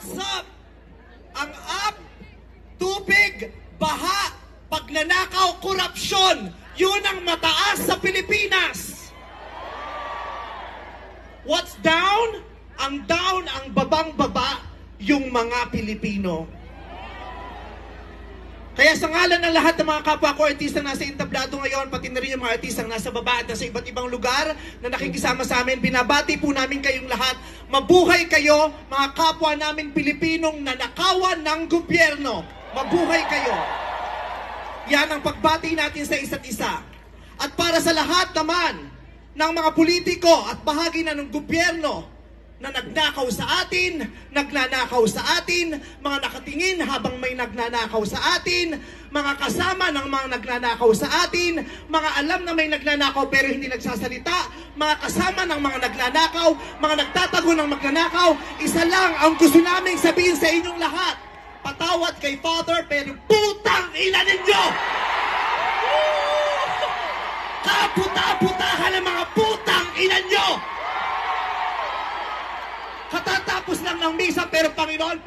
What's up? Ang up, tubig, baha, pagnanakaw, korupsyon, yun ang mataas sa Pilipinas. What's down? Ang down, ang babang-baba, yung mga Pilipino. Kaya sa ngalan ng lahat ng mga kapwa ko artistang nasa entablado ngayon, pati na rin yung mga artistang nasa baba at nasa iba't ibang lugar na nakikisama sa amin, binabati po namin kayong lahat. Mabuhay kayo, mga kapwa namin Pilipinong nanakawan ng gobyerno. Mabuhay kayo. Yan ang pagbati natin sa isa't isa. At para sa lahat naman ng mga politiko at bahagi na ng gobyerno na nagnakaw sa atin, nagnanakaw sa atin, mga nakatingin habang may nagnanakaw sa atin, mga kasama ng mga nagnanakaw sa atin, mga alam na may nagnanakaw pero hindi nagsasalita, mga kasama ng mga nagnanakaw, mga nagtatago ng magnanakaw, isa lang ang gusto naming sabihin sa inyong lahat. Patawad kay Father pero putang ina ninyo! Kaputa-putahan ng mga putang ina nyo! Katatapos lang ng misa, pero Panginoon,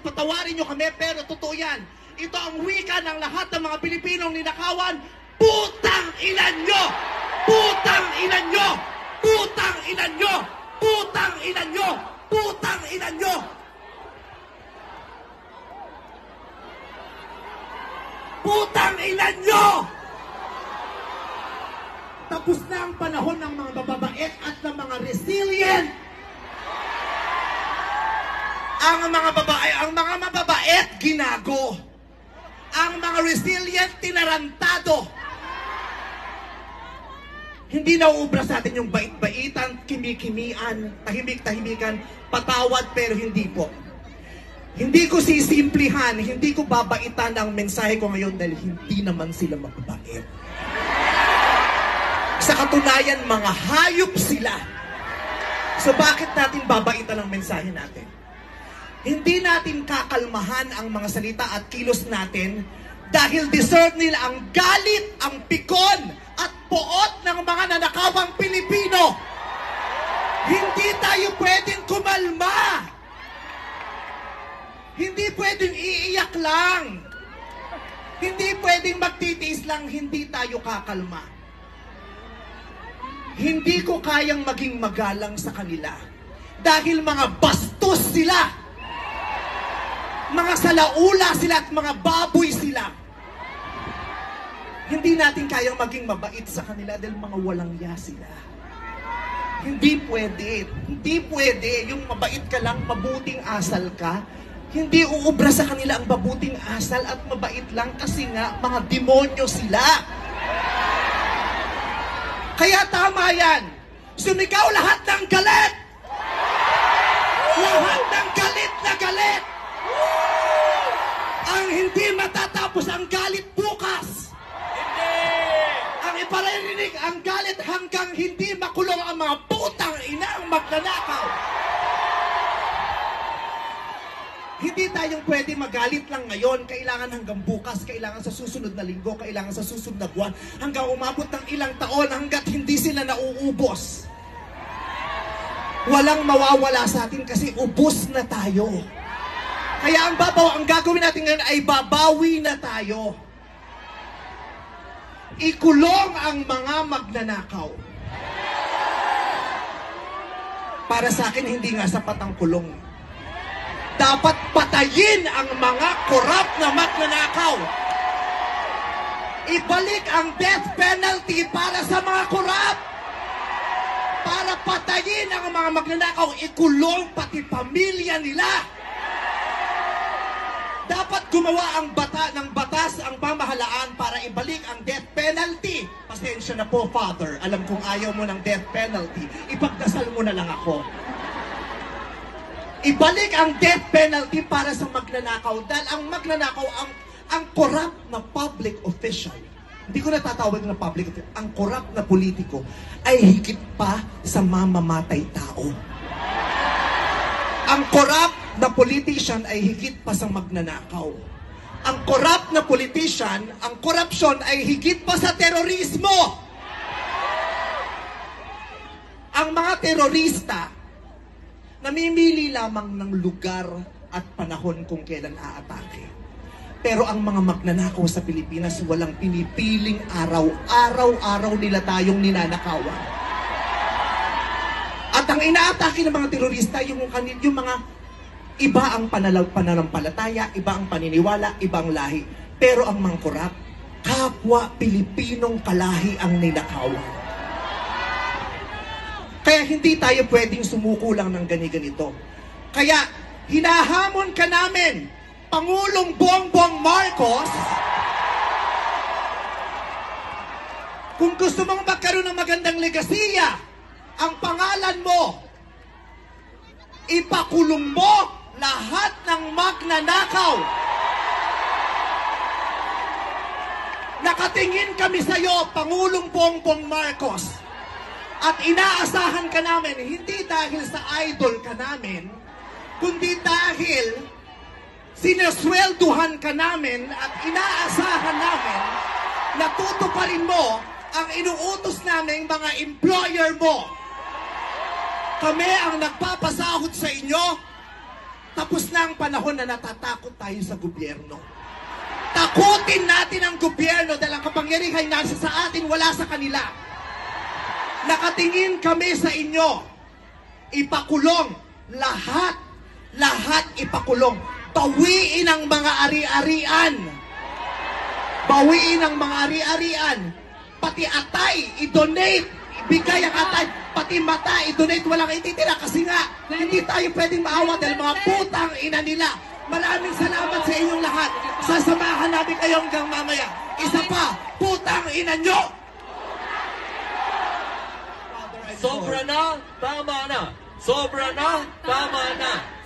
patawarin nyo kami, pero totoo yan. Ito ang wika ng lahat ng mga Pilipinong ninakawan, putang ilan nyo! Putang ilan nyo! Putang ilan nyo! Putang ilan nyo! Putang ilan nyo! Putang ilan nyo! Tapos na ang panahon ng mga bababait at ng mga resilient. Ang mga mababait, ginago. Ang mga resilient, tinarantado. Hindi nauubra sa atin yung bait-baitan, kimi-kimian, tahimik-tahimikan, patawad pero hindi po. Hindi ko sisimplihan, hindi ko babaitan ang mensahe ko ngayon dahil hindi naman sila mababait. Sa katunayan, mga hayop sila. So bakit natin babaitan ang mensahe natin? Hindi natin kakalmahan ang mga salita at kilos natin dahil deserve nila ang galit, ang pikon at poot ng mga nanakawang Pilipino. Hindi tayo pwedeng kumalma. Hindi pwedeng iiyak lang. Hindi pwedeng magtitiis lang, hindi tayo kakalma. Hindi ko kayang maging magalang sa kanila dahil mga bastos sila. Mga salaula sila at mga baboy sila. Hindi natin kayang maging mabait sa kanila dahil mga walang ya sila. Hindi pwede. Hindi pwede. Yung mabait ka lang, mabuting asal ka. Hindi uubra sa kanila ang mabuting asal at mabait lang kasi nga mga demonyo sila. Kaya tama yan. Sumigaw lahat ng galit. Lahat ng galit na galit. Ang hindi matatapos ang galit bukas. Hindi. Ang iparirinig ang galit hanggang hindi makulong ang mga putang inang magnanakaw. Hindi tayong pwede magalit lang ngayon. Kailangan hanggang bukas, kailangan sa susunod na linggo, kailangan sa susunod na buwan, hanggang umabot ng ilang taon hanggat hindi sila nauubos. Walang mawawala sa atin kasi ubos na tayo. Kaya ang gagawin natin ngayon ay babawi na tayo. Ikulong ang mga magnanakaw. Para sa akin, hindi nga sapat ang kulong. Dapat patayin ang mga korap na magnanakaw. Ibalik ang death penalty para sa mga korap. Para patayin ang mga magnanakaw, ikulong pati pamilya nila. Dapat gumawa ng batas ang pamahalaan para ibalik ang death penalty. Pasensya na po, Father. Alam kong ayaw mo ng death penalty. Ipagdasal mo na lang ako. Ibalik ang death penalty para sa magnanakaw. Dahil ang magnanakaw, ang corrupt na public official, hindi ko natatawag na public official, ang corrupt na politiko ay higit pa sa mamamatay tao. Ang corrupt na politician ay higit pa sa magnanakaw. Ang corrupt na politician, ang korupsyon ay higit pa sa terorismo. Ang mga terorista, namimili lamang ng lugar at panahon kung kailan aatake. Pero ang mga magnanakaw sa Pilipinas, walang pinipiling araw. Araw-araw nila tayong ninanakawan. At ang inaatake ng mga terorista, yung mga iba ang pananampalataya, iba ang paniniwala, ibang lahi. Pero ang mga korap, kapwa Pilipinong kalahi ang ninakawan. Kaya hindi tayo pwedeng sumuko lang ng ganito. Kaya hinahamon ka namin, Pangulong Bongbong Marcos, kung gusto mong magkaroon ng magandang legasiya, ang pangalan mo, ipakulong mo lahat ng magnanakaw. Nakatingin kami sa iyo, Pangulong Bongbong Marcos, at inaasahan ka namin, hindi dahil sa idol ka namin, kundi dahil sinaswelduhan ka namin at inaasahan namin na tutuparin mo ang inuutos naming mga employer mo. Kami ang nagpapasahod sa inyo. Tapos na ang panahon na natatakot tayo sa gobyerno. Takutin natin ang gobyerno dahil ang kapangyarihan nasa sa atin, wala sa kanila. Nakatingin kami sa inyo. Ipakulong lahat ipakulong. Bawiin ang mga ari-arian. Bawiin ang mga ari-arian. Pati atay, i-donate. Ibigay ang atay. Pati mata, i-donate. Walang ititira kasi nga, hindi tayo pwedeng maawa dahil mga putang ina nila. Maraming salamat sa inyong lahat. Sasamahan namin kayo hanggang mamaya. Isa pa, putang ina nyo! Sobra na, tama na. Sobra na, tama na.